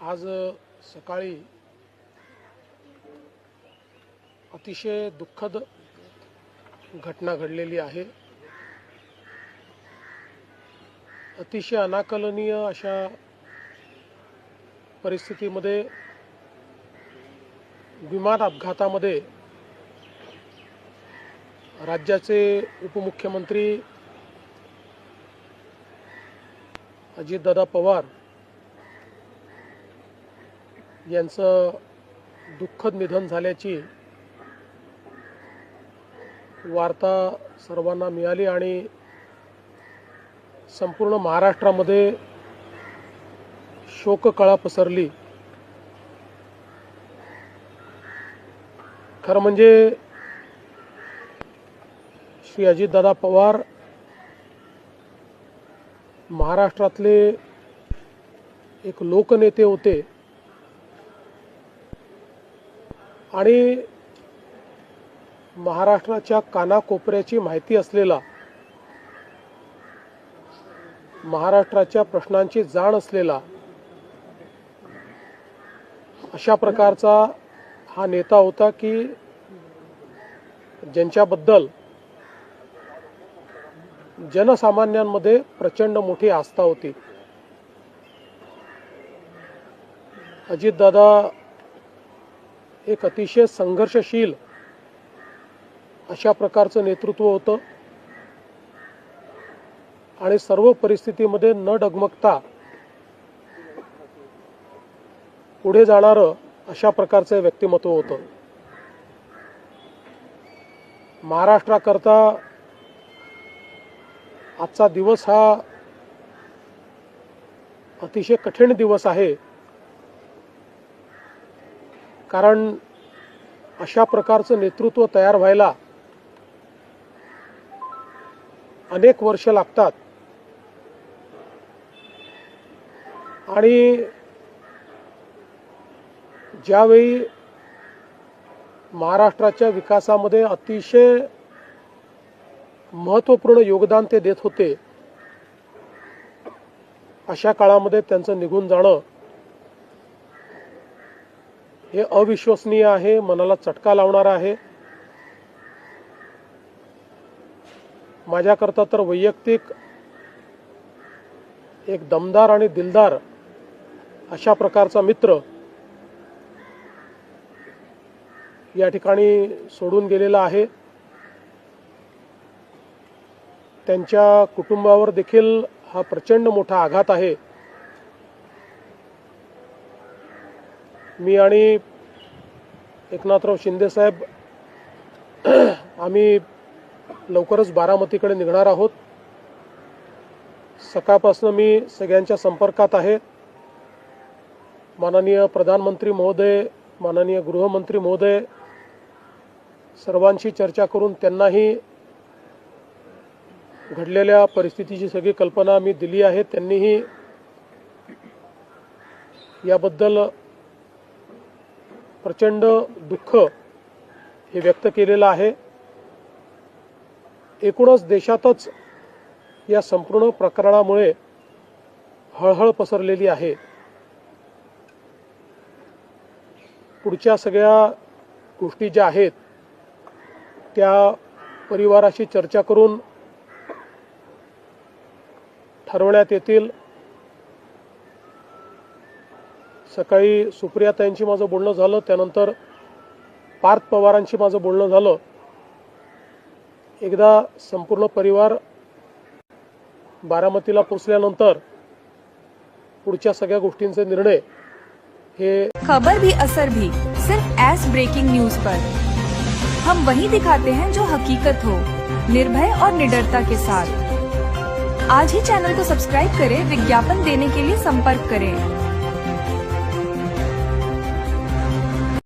आज सकाळी अतिशय दुःखद घटना घडलेली आहे। अतिशय अनाकलनीय अशा परिस्थितीमध्ये विमान अपघातामध्ये राज्याचे उपमुख्यमंत्री अजितदादा पवार यांचं दुःखद निधन झाल्याची वार्ता सर्वांना मिळाली आणि संपूर्ण महाराष्ट्रामध्ये शोककळा पसरली। खरं म्हणजे श्री अजितदादा पवार महाराष्ट्रातले एक लोकनेते होते आणि महाराष्ट्राच्या कानाकोपऱ्याची माहिती असलेला, महाराष्ट्राच्या प्रश्नांची जाण असलेला अशा प्रकारचा हा नेता होता की ज्यांच्याबद्दल जनसामान्यांमध्ये प्रचंड मोठी आस्था होती। अजितदादा एक अतिशय संघर्षशील अशा प्रकारचं नेतृत्व होतं आणि सर्व परिस्थितीमध्ये न डगमगता पुढे जाणारं अशा प्रकारचं व्यक्तिमत्व होतं। महाराष्ट्राकरता आजचा दिवस हा अतिशय कठीण दिवस आहे, कारण अशा प्रकारचं नेतृत्व तयार व्हायला अनेक वर्ष लागतात आणि ज्यावेळी महाराष्ट्राच्या विकासामध्ये अतिशय महत्त्वपूर्ण योगदान ते देत होते, अशा काळामध्ये त्यांचं निघून जाणं हे अविश्वसनीय आहे, मनाला चटका लावणारा आहे। माझ्याकरता तर वैयक्तिक एक दमदार आणि दिलदार अशा प्रकारचा मित्र या ठिकाणी सोडून गेलेला आहे। त्यांच्या कुटुंबावर देखील हा प्रचंड मोठा आघात आहे। मी आणि एकनाथराव शिंदे साहेब आम्ही लवकरच बारामतीकडे निघणार आहोत। सकाळपासून मी सगळ्यांच्या संपर्कात आहे। माननीय प्रधानमंत्री महोदय, माननीय गृहमंत्री महोदय सर्वांशी चर्चा करून त्यांनाही घडलेल्या परिस्थितीची सगळी कल्पना मी दिली आहे। त्यांनीही याबद्दल प्रचंड दुःख हे व्यक्त केलेलं आहे। एकूणच देशातच या संपूर्ण प्रकरणामुळे हळहळ पसरलेली आहे। पुढच्या सगळ्या गोष्टी ज्या आहेत त्या परिवाराशी चर्चा करून ठरवण्यात येतील। सकाळी सुप्रियाताईंशी माझं बोलणं झालं, त्यानंतर पार्थ पवारांशी माझं बोलणं झालं। एकदा संपूर्ण परिवार बारामतीला पोहोचल्यानंतर पुढच्या सगळ्या गोष्टींचे निर्णय हे खबर भी असर भी सिर्फ एस ब्रेकिंग न्यूज पर। हम वही दिखाते हैं जो हकीकत हो, निर्भय और निडरता के साथ। आज ही चैनल को सब्सक्राइब करें। विज्ञापन देने के लिए संपर्क करें।